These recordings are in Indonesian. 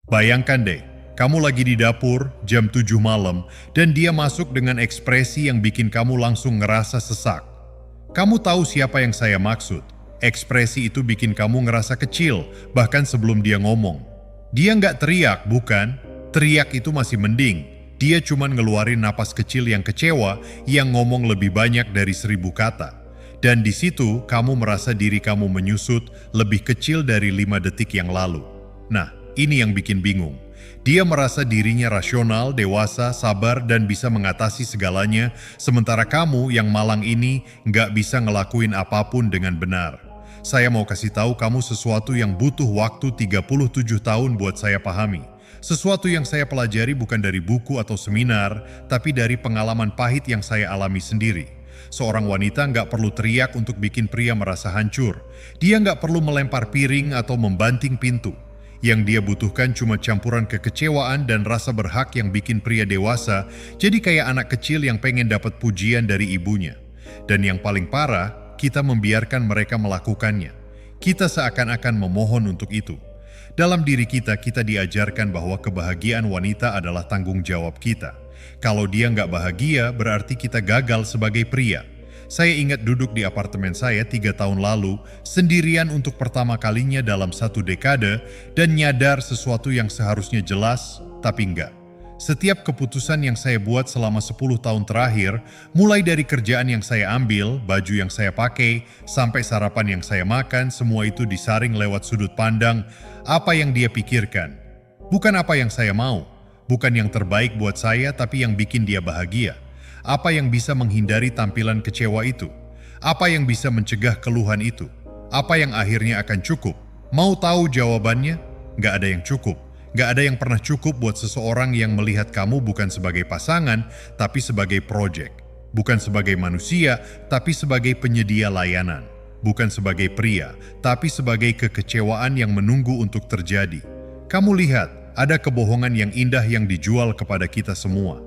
Bayangkan deh, kamu lagi di dapur jam 7 malam dan dia masuk dengan ekspresi yang bikin kamu langsung ngerasa sesak. Kamu tahu siapa yang saya maksud. Ekspresi itu bikin kamu ngerasa kecil, bahkan sebelum dia ngomong. Dia nggak teriak, bukan? Teriak itu masih mending. Dia cuma ngeluarin napas kecil yang kecewa, yang ngomong lebih banyak dari 1000 kata. Dan di situ kamu merasa diri kamu menyusut lebih kecil dari 5 detik yang lalu. Nah, ini yang bikin bingung. Dia merasa dirinya rasional, dewasa, sabar, dan bisa mengatasi segalanya, sementara kamu yang malang ini nggak bisa ngelakuin apapun dengan benar. Saya mau kasih tahu kamu sesuatu yang butuh waktu 37 tahun buat saya pahami. Sesuatu yang saya pelajari bukan dari buku atau seminar, tapi dari pengalaman pahit yang saya alami sendiri. Seorang wanita nggak perlu teriak untuk bikin pria merasa hancur. Dia nggak perlu melempar piring atau membanting pintu. Yang dia butuhkan cuma campuran kekecewaan dan rasa berhak yang bikin pria dewasa jadi kayak anak kecil yang pengen dapat pujian dari ibunya. Dan yang paling parah, kita membiarkan mereka melakukannya. Kita seakan-akan memohon untuk itu. Dalam diri kita diajarkan bahwa kebahagiaan wanita adalah tanggung jawab kita. Kalau dia nggak bahagia, berarti kita gagal sebagai pria. Saya ingat duduk di apartemen saya 3 tahun lalu, sendirian untuk pertama kalinya dalam 1 dekade, dan nyadar sesuatu yang seharusnya jelas, tapi enggak. Setiap keputusan yang saya buat selama 10 tahun terakhir, mulai dari kerjaan yang saya ambil, baju yang saya pakai, sampai sarapan yang saya makan, semua itu disaring lewat sudut pandang apa yang dia pikirkan. Bukan apa yang saya mau, bukan yang terbaik buat saya, tapi yang bikin dia bahagia. Apa yang bisa menghindari tampilan kecewa itu? Apa yang bisa mencegah keluhan itu? Apa yang akhirnya akan cukup? Mau tahu jawabannya? Nggak ada yang cukup. Nggak ada yang pernah cukup buat seseorang yang melihat kamu bukan sebagai pasangan, tapi sebagai proyek. Bukan sebagai manusia, tapi sebagai penyedia layanan. Bukan sebagai pria, tapi sebagai kekecewaan yang menunggu untuk terjadi. Kamu lihat, ada kebohongan yang indah yang dijual kepada kita semua.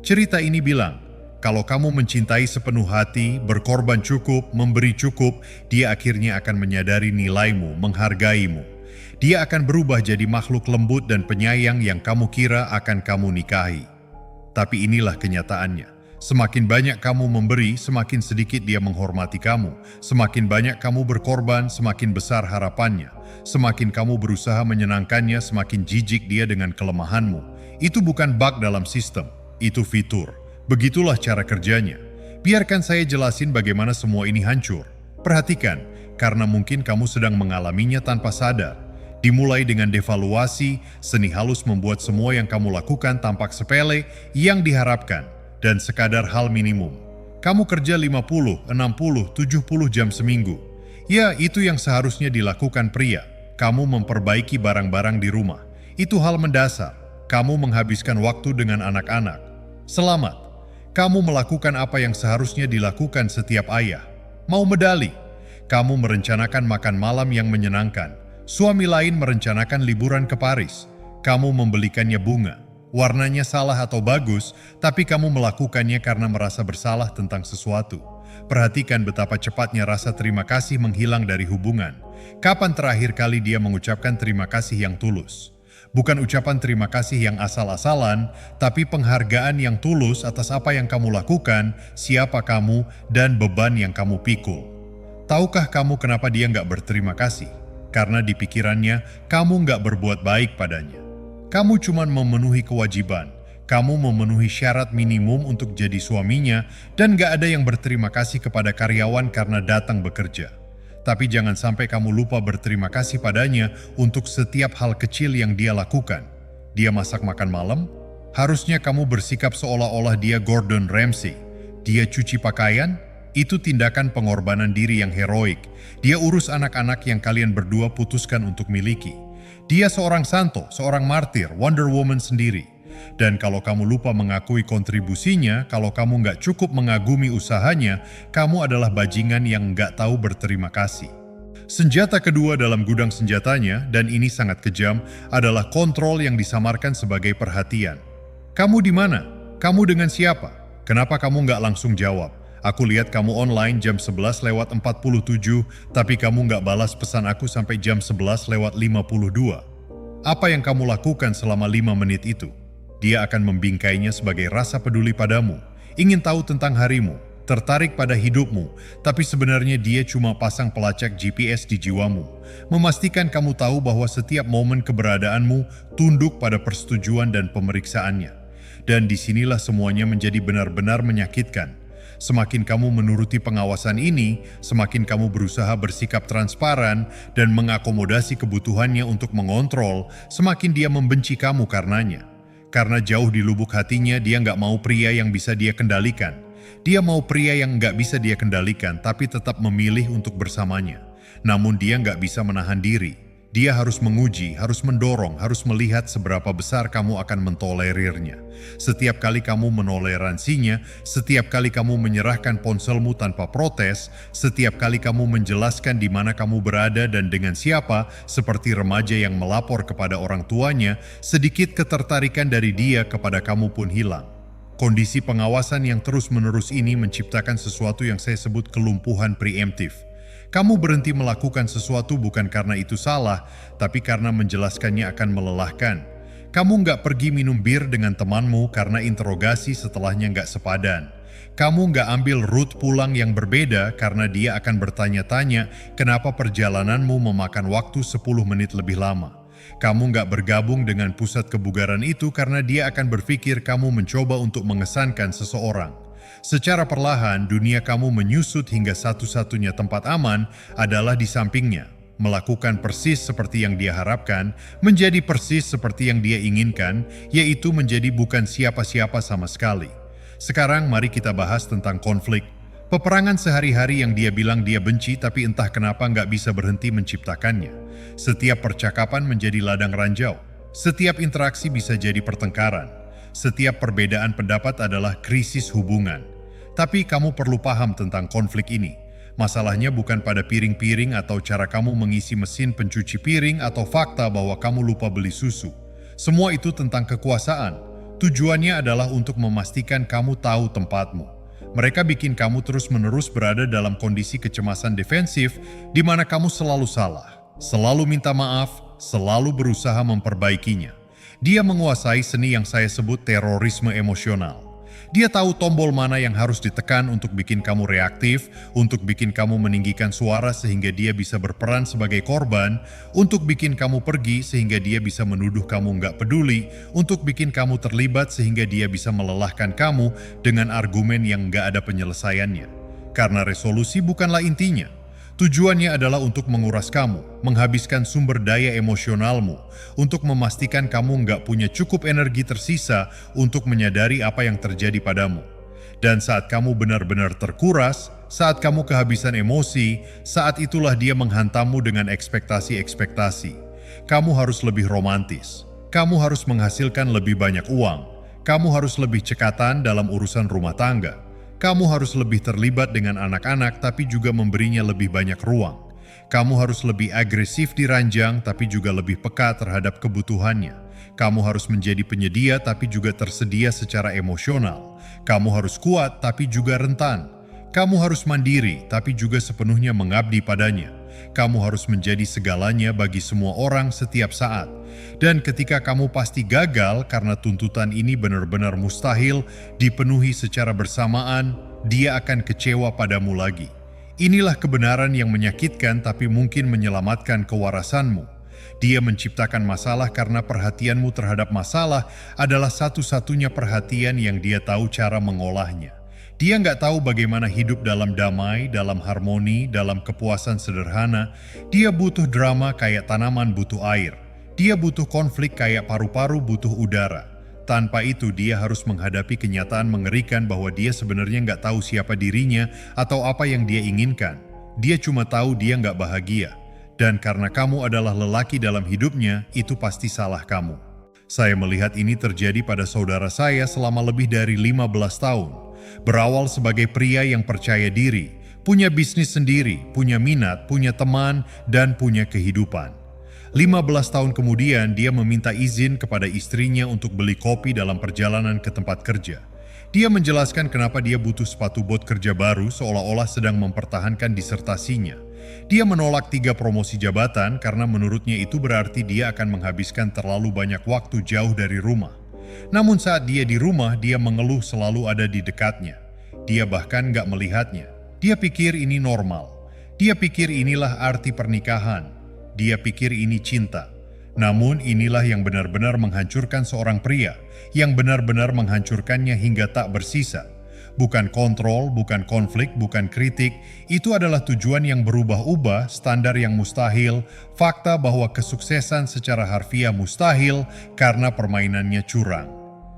Cerita ini bilang, kalau kamu mencintai sepenuh hati, berkorban cukup, memberi cukup, dia akhirnya akan menyadari nilaimu, menghargaimu. Dia akan berubah jadi makhluk lembut dan penyayang yang kamu kira akan kamu nikahi. Tapi inilah kenyataannya. Semakin banyak kamu memberi, semakin sedikit dia menghormati kamu. Semakin banyak kamu berkorban, semakin besar harapannya. Semakin kamu berusaha menyenangkannya, semakin jijik dia dengan kelemahanmu. Itu bukan bug dalam sistem, itu fitur. Begitulah cara kerjanya. Biarkan saya jelasin bagaimana semua ini hancur. Perhatikan, karena mungkin kamu sedang mengalaminya tanpa sadar. Dimulai dengan devaluasi, seni halus membuat semua yang kamu lakukan tampak sepele yang diharapkan, dan sekadar hal minimum. Kamu kerja 50, 60, 70 jam seminggu. Ya, itu yang seharusnya dilakukan pria. Kamu memperbaiki barang-barang di rumah. Itu hal mendasar. Kamu menghabiskan waktu dengan anak-anak. Selamat. Kamu melakukan apa yang seharusnya dilakukan setiap ayah. Mau medali? Kamu merencanakan makan malam yang menyenangkan. Suami lain merencanakan liburan ke Paris. Kamu membelikannya bunga. Warnanya salah atau bagus, tapi kamu melakukannya karena merasa bersalah tentang sesuatu. Perhatikan betapa cepatnya rasa terima kasih menghilang dari hubungan. Kapan terakhir kali dia mengucapkan terima kasih yang tulus? Bukan ucapan terima kasih yang asal-asalan, tapi penghargaan yang tulus atas apa yang kamu lakukan, siapa kamu, dan beban yang kamu pikul. Tahukah kamu kenapa dia nggak berterima kasih? Karena di pikirannya, kamu nggak berbuat baik padanya. Kamu cuma memenuhi kewajiban. Kamu memenuhi syarat minimum untuk jadi suaminya, dan nggak ada yang berterima kasih kepada karyawan karena datang bekerja. Tapi jangan sampai kamu lupa berterima kasih padanya untuk setiap hal kecil yang dia lakukan. Dia masak makan malam, harusnya kamu bersikap seolah-olah dia Gordon Ramsay. Dia cuci pakaian, itu tindakan pengorbanan diri yang heroik. Dia urus anak-anak yang kalian berdua putuskan untuk miliki. Dia seorang santo, seorang martir, Wonder Woman sendiri. Dan kalau kamu lupa mengakui kontribusinya, kalau kamu nggak cukup mengagumi usahanya, kamu adalah bajingan yang nggak tahu berterima kasih. Senjata kedua dalam gudang senjatanya, dan ini sangat kejam, adalah kontrol yang disamarkan sebagai perhatian. Kamu di mana? Kamu dengan siapa? Kenapa kamu nggak langsung jawab? Aku lihat kamu online jam 11:47, tapi kamu nggak balas pesan aku sampai jam 11:52. Apa yang kamu lakukan selama 5 menit itu? Dia akan membingkainya sebagai rasa peduli padamu, ingin tahu tentang harimu, tertarik pada hidupmu, tapi sebenarnya dia cuma pasang pelacak GPS di jiwamu, memastikan kamu tahu bahwa setiap momen keberadaanmu tunduk pada persetujuan dan pemeriksaannya. Dan disinilah semuanya menjadi benar-benar menyakitkan. Semakin kamu menuruti pengawasan ini, semakin kamu berusaha bersikap transparan dan mengakomodasi kebutuhannya untuk mengontrol, semakin dia membenci kamu karenanya. Karena jauh di lubuk hatinya dia nggak mau pria yang bisa dia kendalikan. Dia mau pria yang nggak bisa dia kendalikan tapi tetap memilih untuk bersamanya. Namun dia nggak bisa menahan diri. Dia harus menguji, harus mendorong, harus melihat seberapa besar kamu akan mentolerirnya. Setiap kali kamu menoleransinya, setiap kali kamu menyerahkan ponselmu tanpa protes, setiap kali kamu menjelaskan di mana kamu berada dan dengan siapa, seperti remaja yang melapor kepada orang tuanya, sedikit ketertarikan dari dia kepada kamu pun hilang. Kondisi pengawasan yang terus-menerus ini menciptakan sesuatu yang saya sebut kelumpuhan preemptif. Kamu berhenti melakukan sesuatu bukan karena itu salah, tapi karena menjelaskannya akan melelahkan. Kamu nggak pergi minum bir dengan temanmu karena interogasi setelahnya nggak sepadan. Kamu nggak ambil rute pulang yang berbeda karena dia akan bertanya-tanya kenapa perjalananmu memakan waktu 10 menit lebih lama. Kamu nggak bergabung dengan pusat kebugaran itu karena dia akan berpikir kamu mencoba untuk mengesankan seseorang. Secara perlahan, dunia kamu menyusut hingga satu-satunya tempat aman adalah di sampingnya. Melakukan persis seperti yang dia harapkan, menjadi persis seperti yang dia inginkan, yaitu menjadi bukan siapa-siapa sama sekali. Sekarang mari kita bahas tentang konflik. Peperangan sehari-hari yang dia bilang dia benci tapi entah kenapa nggak bisa berhenti menciptakannya. Setiap percakapan menjadi ladang ranjau. Setiap interaksi bisa jadi pertengkaran. Setiap perbedaan pendapat adalah krisis hubungan. Tapi kamu perlu paham tentang konflik ini. Masalahnya bukan pada piring-piring atau cara kamu mengisi mesin pencuci piring atau fakta bahwa kamu lupa beli susu. Semua itu tentang kekuasaan. Tujuannya adalah untuk memastikan kamu tahu tempatmu. Mereka bikin kamu terus-menerus berada dalam kondisi kecemasan defensif di mana kamu selalu salah, selalu minta maaf, selalu berusaha memperbaikinya. Dia menguasai seni yang saya sebut terorisme emosional. Dia tahu tombol mana yang harus ditekan untuk bikin kamu reaktif, untuk bikin kamu meninggikan suara sehingga dia bisa berperan sebagai korban, untuk bikin kamu pergi sehingga dia bisa menuduh kamu nggak peduli, untuk bikin kamu terlibat sehingga dia bisa melelahkan kamu dengan argumen yang nggak ada penyelesaiannya. Karena resolusi bukanlah intinya. Tujuannya adalah untuk menguras kamu, menghabiskan sumber daya emosionalmu, untuk memastikan kamu nggak punya cukup energi tersisa untuk menyadari apa yang terjadi padamu. Dan saat kamu benar-benar terkuras, saat kamu kehabisan emosi, saat itulah dia menghantammu dengan ekspektasi-ekspektasi. Kamu harus lebih romantis, kamu harus menghasilkan lebih banyak uang, kamu harus lebih cekatan dalam urusan rumah tangga. Kamu harus lebih terlibat dengan anak-anak tapi juga memberinya lebih banyak ruang. Kamu harus lebih agresif di ranjang tapi juga lebih peka terhadap kebutuhannya. Kamu harus menjadi penyedia tapi juga tersedia secara emosional. Kamu harus kuat tapi juga rentan. Kamu harus mandiri tapi juga sepenuhnya mengabdi padanya. Kamu harus menjadi segalanya bagi semua orang setiap saat. Dan ketika kamu pasti gagal karena tuntutan ini benar-benar mustahil dipenuhi secara bersamaan, dia akan kecewa padamu lagi. Inilah kebenaran yang menyakitkan tapi mungkin menyelamatkan kewarasanmu. Dia menciptakan masalah karena perhatianmu terhadap masalah adalah satu-satunya perhatian yang dia tahu cara mengolahnya. Dia nggak tahu bagaimana hidup dalam damai, dalam harmoni, dalam kepuasan sederhana. Dia butuh drama kayak tanaman butuh air. Dia butuh konflik kayak paru-paru butuh udara. Tanpa itu dia harus menghadapi kenyataan mengerikan bahwa dia sebenarnya nggak tahu siapa dirinya atau apa yang dia inginkan. Dia cuma tahu dia nggak bahagia. Dan karena kamu adalah lelaki dalam hidupnya, itu pasti salah kamu. Saya melihat ini terjadi pada saudara saya selama lebih dari 15 tahun. Berawal sebagai pria yang percaya diri, punya bisnis sendiri, punya minat, punya teman, dan punya kehidupan. 15 tahun kemudian dia meminta izin kepada istrinya untuk beli kopi dalam perjalanan ke tempat kerja. Dia menjelaskan kenapa dia butuh sepatu bot kerja baru seolah-olah sedang mempertahankan disertasinya. Dia menolak 3 promosi jabatan karena menurutnya itu berarti dia akan menghabiskan terlalu banyak waktu jauh dari rumah. Namun saat dia di rumah, dia mengeluh selalu ada di dekatnya. Dia bahkan gak melihatnya. Dia pikir ini normal. Dia pikir inilah arti pernikahan. Dia pikir ini cinta. Namun inilah yang benar-benar menghancurkan seorang pria, yang benar-benar menghancurkannya hingga tak bersisa. Bukan kontrol, bukan konflik, bukan kritik, itu adalah tujuan yang berubah-ubah, standar yang mustahil, fakta bahwa kesuksesan secara harfiah mustahil karena permainannya curang.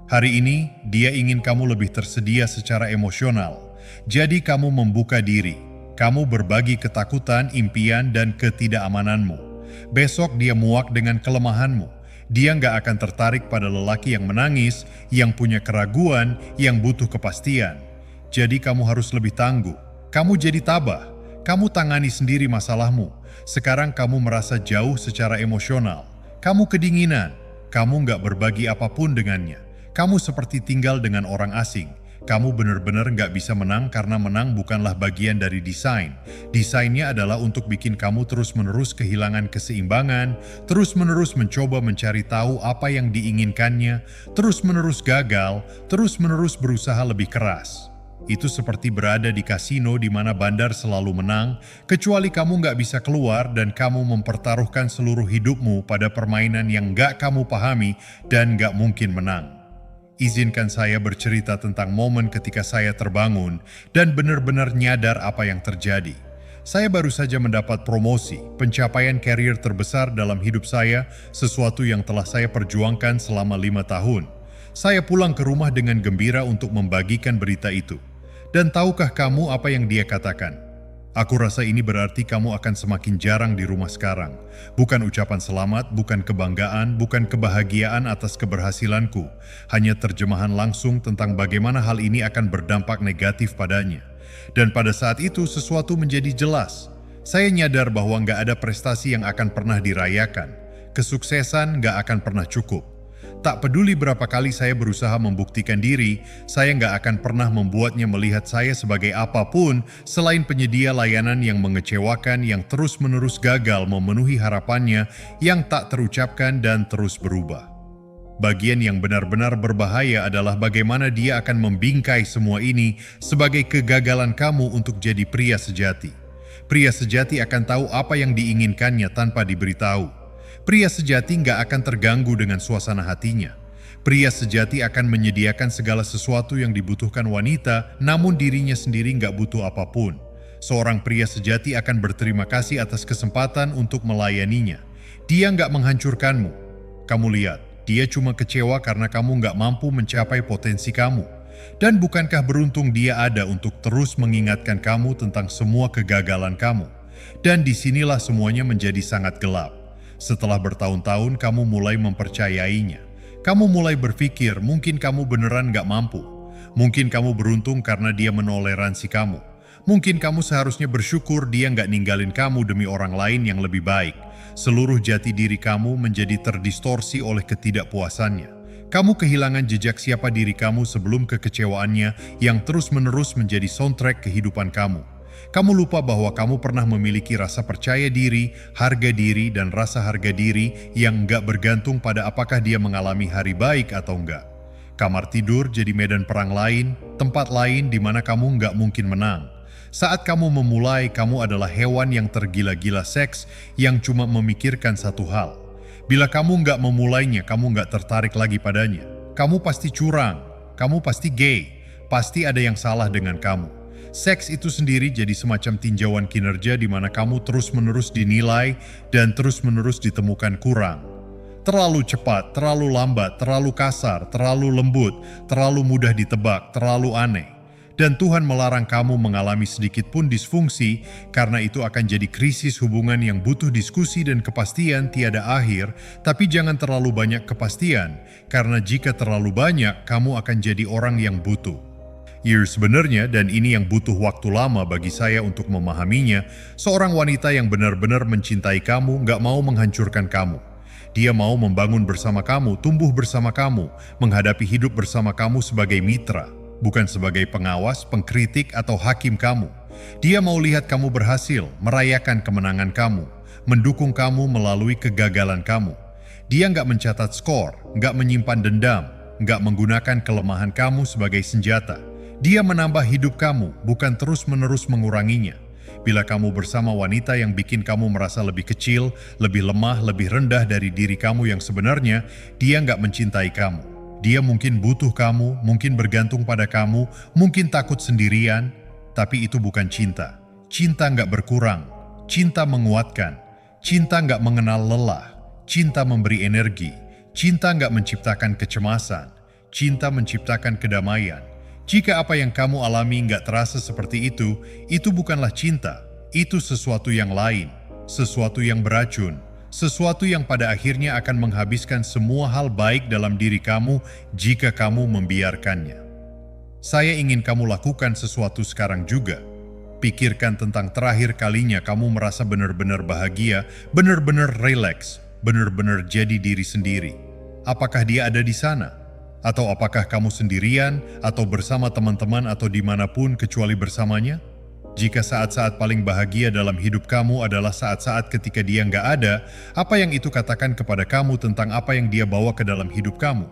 Hari ini, dia ingin kamu lebih tersedia secara emosional. Jadi kamu membuka diri, kamu berbagi ketakutan, impian, dan ketidakamananmu. Besok dia muak dengan kelemahanmu. Dia nggak akan tertarik pada lelaki yang menangis, yang punya keraguan, yang butuh kepastian. Jadi kamu harus lebih tangguh. Kamu jadi tabah. Kamu tangani sendiri masalahmu. Sekarang kamu merasa jauh secara emosional. Kamu kedinginan. Kamu nggak berbagi apapun dengannya. Kamu seperti tinggal dengan orang asing. Kamu benar-benar nggak bisa menang karena menang bukanlah bagian dari desain. Desainnya adalah untuk bikin kamu terus-menerus kehilangan keseimbangan, terus-menerus mencoba mencari tahu apa yang diinginkannya, terus-menerus gagal, terus-menerus berusaha lebih keras. Itu seperti berada di kasino di mana bandar selalu menang, kecuali kamu nggak bisa keluar dan kamu mempertaruhkan seluruh hidupmu pada permainan yang nggak kamu pahami dan nggak mungkin menang. Izinkan saya bercerita tentang momen ketika saya terbangun dan benar-benar nyadar apa yang terjadi. Saya baru saja mendapat promosi, pencapaian karier terbesar dalam hidup saya, sesuatu yang telah saya perjuangkan selama 5 tahun. Saya pulang ke rumah dengan gembira untuk membagikan berita itu. Dan tahukah kamu apa yang dia katakan? Aku rasa ini berarti kamu akan semakin jarang di rumah sekarang. Bukan ucapan selamat, bukan kebanggaan, bukan kebahagiaan atas keberhasilanku. Hanya terjemahan langsung tentang bagaimana hal ini akan berdampak negatif padanya. Dan pada saat itu sesuatu menjadi jelas. Saya nyadar bahwa nggak ada prestasi yang akan pernah dirayakan. Kesuksesan nggak akan pernah cukup. Tak peduli berapa kali saya berusaha membuktikan diri, saya nggak akan pernah membuatnya melihat saya sebagai apapun selain penyedia layanan yang mengecewakan yang terus-menerus gagal memenuhi harapannya yang tak terucapkan dan terus berubah. Bagian yang benar-benar berbahaya adalah bagaimana dia akan membingkai semua ini sebagai kegagalan kamu untuk jadi pria sejati. Pria sejati akan tahu apa yang diinginkannya tanpa diberitahu. Pria sejati nggak akan terganggu dengan suasana hatinya. Pria sejati akan menyediakan segala sesuatu yang dibutuhkan wanita, namun dirinya sendiri nggak butuh apapun. Seorang pria sejati akan berterima kasih atas kesempatan untuk melayaninya. Dia nggak menghancurkanmu. Kamu lihat, dia cuma kecewa karena kamu nggak mampu mencapai potensi kamu. Dan bukankah beruntung dia ada untuk terus mengingatkan kamu tentang semua kegagalan kamu? Dan disinilah semuanya menjadi sangat gelap. Setelah bertahun-tahun kamu mulai mempercayainya. Kamu mulai berpikir mungkin kamu beneran gak mampu. Mungkin kamu beruntung karena dia menoleransi kamu. Mungkin kamu seharusnya bersyukur dia gak ninggalin kamu demi orang lain yang lebih baik. Seluruh jati diri kamu menjadi terdistorsi oleh ketidakpuasannya. Kamu kehilangan jejak siapa diri kamu sebelum kekecewaannya yang terus-menerus menjadi soundtrack kehidupan kamu. Kamu lupa bahwa kamu pernah memiliki rasa percaya diri, harga diri, dan rasa harga diri yang nggak bergantung pada apakah dia mengalami hari baik atau enggak. Kamar tidur jadi medan perang lain, tempat lain di mana kamu nggak mungkin menang. Saat kamu memulai, kamu adalah hewan yang tergila-gila seks yang cuma memikirkan satu hal. Bila kamu nggak memulainya, kamu nggak tertarik lagi padanya. Kamu pasti curang, kamu pasti gay, pasti ada yang salah dengan kamu. Seks itu sendiri jadi semacam tinjauan kinerja di mana kamu terus-menerus dinilai dan terus-menerus ditemukan kurang. Terlalu cepat, terlalu lambat, terlalu kasar, terlalu lembut, terlalu mudah ditebak, terlalu aneh. Dan Tuhan melarang kamu mengalami sedikit pun disfungsi karena itu akan jadi krisis hubungan yang butuh diskusi dan kepastian tiada akhir, tapi jangan terlalu banyak kepastian karena jika terlalu banyak, kamu akan jadi orang yang butuh. Sebenarnya, dan ini yang butuh waktu lama bagi saya untuk memahaminya, seorang wanita yang benar-benar mencintai kamu nggak mau menghancurkan kamu. Dia mau membangun bersama kamu, tumbuh bersama kamu, menghadapi hidup bersama kamu sebagai mitra, bukan sebagai pengawas, pengkritik, atau hakim kamu. Dia mau lihat kamu berhasil, merayakan kemenangan kamu, mendukung kamu melalui kegagalan kamu. Dia nggak mencatat skor, nggak menyimpan dendam, nggak menggunakan kelemahan kamu sebagai senjata. Dia menambah hidup kamu, bukan terus-menerus menguranginya. Bila kamu bersama wanita yang bikin kamu merasa lebih kecil, lebih lemah, lebih rendah dari diri kamu yang sebenarnya, dia nggak mencintai kamu. Dia mungkin butuh kamu, mungkin bergantung pada kamu, mungkin takut sendirian, tapi itu bukan cinta. Cinta nggak berkurang, cinta menguatkan, cinta nggak mengenal lelah, cinta memberi energi, cinta nggak menciptakan kecemasan, cinta menciptakan kedamaian. Jika apa yang kamu alami nggak terasa seperti itu bukanlah cinta, itu sesuatu yang lain, sesuatu yang beracun, sesuatu yang pada akhirnya akan menghabiskan semua hal baik dalam diri kamu jika kamu membiarkannya. Saya ingin kamu lakukan sesuatu sekarang juga. Pikirkan tentang terakhir kalinya kamu merasa benar-benar bahagia, benar-benar rileks, benar-benar jadi diri sendiri. Apakah dia ada di sana? Atau apakah kamu sendirian, atau bersama teman-teman, atau dimanapun kecuali bersamanya? Jika saat-saat paling bahagia dalam hidup kamu adalah saat-saat ketika dia nggak ada, apa yang itu katakan kepada kamu tentang apa yang dia bawa ke dalam hidup kamu?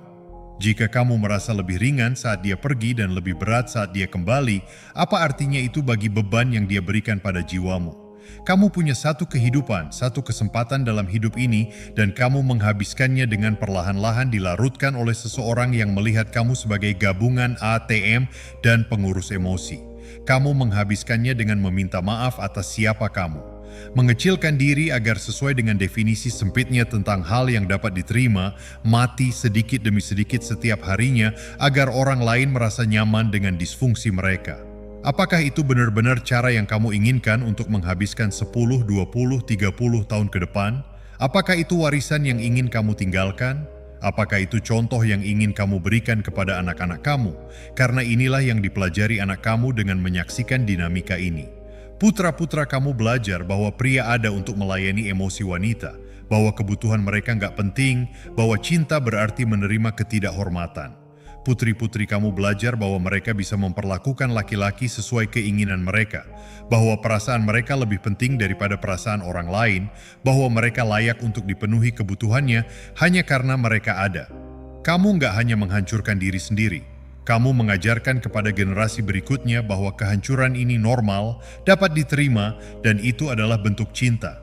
Jika kamu merasa lebih ringan saat dia pergi dan lebih berat saat dia kembali, apa artinya itu bagi beban yang dia berikan pada jiwamu? Kamu punya satu kehidupan, satu kesempatan dalam hidup ini, dan kamu menghabiskannya dengan perlahan-lahan dilarutkan oleh seseorang yang melihat kamu sebagai gabungan ATM dan pengurus emosi. Kamu menghabiskannya dengan meminta maaf atas siapa kamu. Mengecilkan diri agar sesuai dengan definisi sempitnya tentang hal yang dapat diterima, mati sedikit demi sedikit setiap harinya agar orang lain merasa nyaman dengan disfungsi mereka. Apakah itu benar-benar cara yang kamu inginkan untuk menghabiskan 10, 20, 30 tahun ke depan? Apakah itu warisan yang ingin kamu tinggalkan? Apakah itu contoh yang ingin kamu berikan kepada anak-anak kamu? Karena inilah yang dipelajari anak kamu dengan menyaksikan dinamika ini. Putra-putra kamu belajar bahwa pria ada untuk melayani emosi wanita, bahwa kebutuhan mereka nggak penting, bahwa cinta berarti menerima ketidakhormatan. Putri-putri kamu belajar bahwa mereka bisa memperlakukan laki-laki sesuai keinginan mereka, bahwa perasaan mereka lebih penting daripada perasaan orang lain, bahwa mereka layak untuk dipenuhi kebutuhannya hanya karena mereka ada. Kamu nggak hanya menghancurkan diri sendiri, kamu mengajarkan kepada generasi berikutnya bahwa kehancuran ini normal, dapat diterima, dan itu adalah bentuk cinta.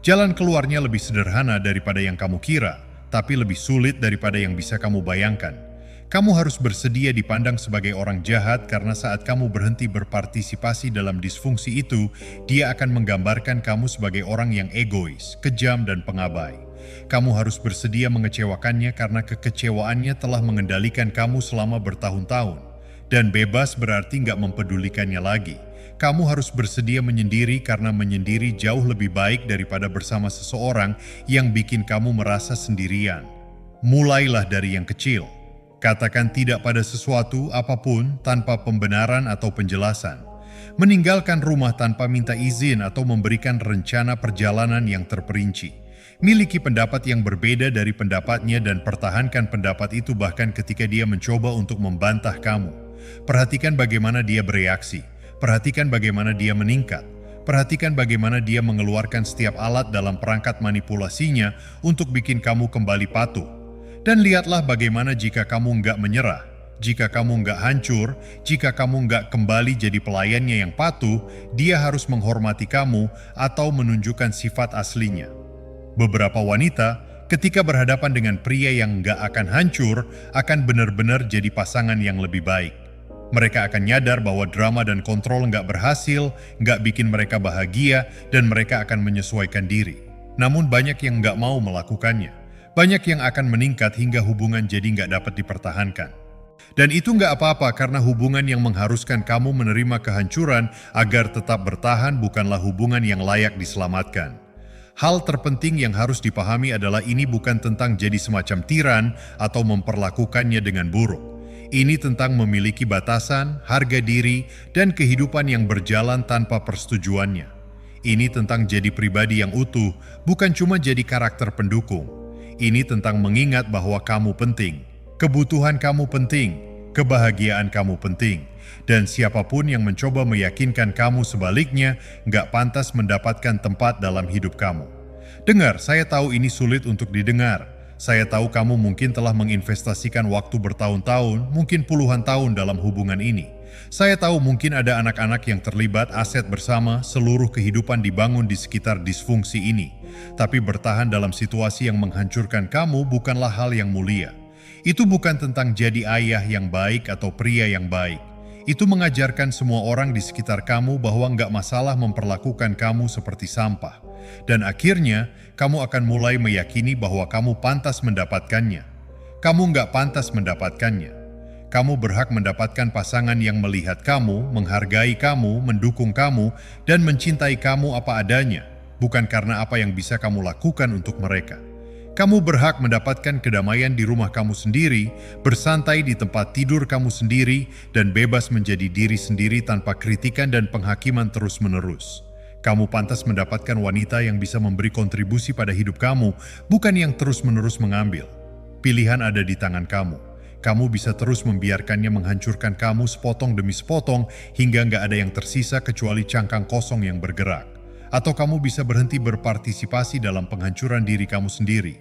Jalan keluarnya lebih sederhana daripada yang kamu kira, tapi lebih sulit daripada yang bisa kamu bayangkan. Kamu harus bersedia dipandang sebagai orang jahat karena saat kamu berhenti berpartisipasi dalam disfungsi itu, dia akan menggambarkan kamu sebagai orang yang egois, kejam, dan pengabai. Kamu harus bersedia mengecewakannya karena kekecewaannya telah mengendalikan kamu selama bertahun-tahun. Dan bebas berarti nggak mempedulikannya lagi. Kamu harus bersedia menyendiri karena menyendiri jauh lebih baik daripada bersama seseorang yang bikin kamu merasa sendirian. Mulailah dari yang kecil. Katakan tidak pada sesuatu apapun tanpa pembenaran atau penjelasan. Meninggalkan rumah tanpa minta izin atau memberikan rencana perjalanan yang terperinci. Miliki pendapat yang berbeda dari pendapatnya dan pertahankan pendapat itu bahkan ketika dia mencoba untuk membantah kamu. Perhatikan bagaimana dia bereaksi. Perhatikan bagaimana dia meningkat. Perhatikan bagaimana dia mengeluarkan setiap alat dalam perangkat manipulasinya untuk bikin kamu kembali patuh. Dan lihatlah bagaimana jika kamu nggak menyerah, jika kamu nggak hancur, jika kamu nggak kembali jadi pelayannya yang patuh, dia harus menghormati kamu atau menunjukkan sifat aslinya. Beberapa wanita, ketika berhadapan dengan pria yang nggak akan hancur, akan benar-benar jadi pasangan yang lebih baik. Mereka akan nyadar bahwa drama dan kontrol nggak berhasil, nggak bikin mereka bahagia, dan mereka akan menyesuaikan diri. Namun banyak yang nggak mau melakukannya. Banyak yang akan meningkat hingga hubungan jadi nggak dapat dipertahankan. Dan itu nggak apa-apa karena hubungan yang mengharuskan kamu menerima kehancuran agar tetap bertahan bukanlah hubungan yang layak diselamatkan. Hal terpenting yang harus dipahami adalah ini bukan tentang jadi semacam tiran atau memperlakukannya dengan buruk. Ini tentang memiliki batasan, harga diri, dan kehidupan yang berjalan tanpa persetujuannya. Ini tentang jadi pribadi yang utuh, bukan cuma jadi karakter pendukung. Ini tentang mengingat bahwa kamu penting, kebutuhan kamu penting, Kebahagiaan kamu penting, dan siapapun yang mencoba meyakinkan kamu sebaliknya nggak pantas mendapatkan tempat dalam hidup kamu. Dengar, saya tahu ini sulit untuk didengar. Saya tahu kamu mungkin telah menginvestasikan waktu bertahun-tahun, mungkin puluhan tahun dalam hubungan ini. Saya tahu mungkin ada anak-anak yang terlibat, aset bersama, seluruh kehidupan dibangun di sekitar disfungsi ini. Tapi bertahan dalam situasi yang menghancurkan kamu bukanlah hal yang mulia. Itu bukan tentang jadi ayah yang baik atau pria yang baik. Itu mengajarkan semua orang di sekitar kamu bahwa nggak masalah memperlakukan kamu seperti sampah. Dan akhirnya, kamu akan mulai meyakini bahwa kamu pantas mendapatkannya. Kamu nggak pantas mendapatkannya. Kamu berhak mendapatkan pasangan yang melihat kamu, menghargai kamu, mendukung kamu, dan mencintai kamu apa adanya, bukan karena apa yang bisa kamu lakukan untuk mereka. Kamu berhak mendapatkan kedamaian di rumah kamu sendiri, bersantai di tempat tidur kamu sendiri, dan bebas menjadi diri sendiri tanpa kritikan dan penghakiman terus-menerus. Kamu pantas mendapatkan wanita yang bisa memberi kontribusi pada hidup kamu, bukan yang terus-menerus mengambil. Pilihan ada di tangan kamu. Kamu bisa terus membiarkannya menghancurkan kamu sepotong demi sepotong hingga nggak ada yang tersisa kecuali cangkang kosong yang bergerak. Atau kamu bisa berhenti berpartisipasi dalam penghancuran diri kamu sendiri.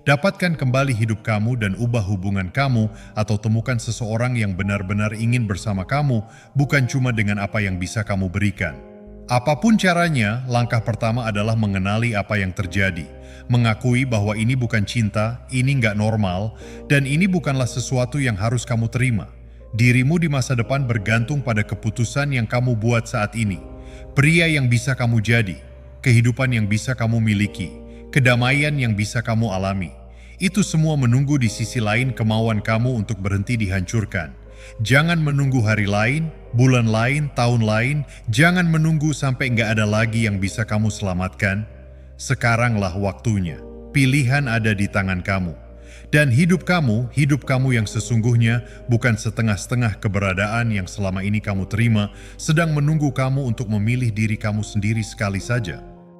Dapatkan kembali hidup kamu dan ubah hubungan kamu, atau temukan seseorang yang benar-benar ingin bersama kamu, bukan cuma dengan apa yang bisa kamu berikan. Apapun caranya, langkah pertama adalah mengenali apa yang terjadi. Mengakui bahwa ini bukan cinta, ini nggak normal, dan ini bukanlah sesuatu yang harus kamu terima. Dirimu di masa depan bergantung pada keputusan yang kamu buat saat ini. Pria yang bisa kamu jadi, kehidupan yang bisa kamu miliki, kedamaian yang bisa kamu alami. Itu semua menunggu di sisi lain kemauan kamu untuk berhenti dihancurkan. Jangan menunggu hari lain, bulan lain, tahun lain. Jangan menunggu sampai nggak ada lagi yang bisa kamu selamatkan. Sekaranglah waktunya. Pilihan ada di tangan kamu. Dan hidup kamu yang sesungguhnya, bukan setengah-setengah keberadaan yang selama ini kamu terima, sedang menunggu kamu untuk memilih diri kamu sendiri sekali saja.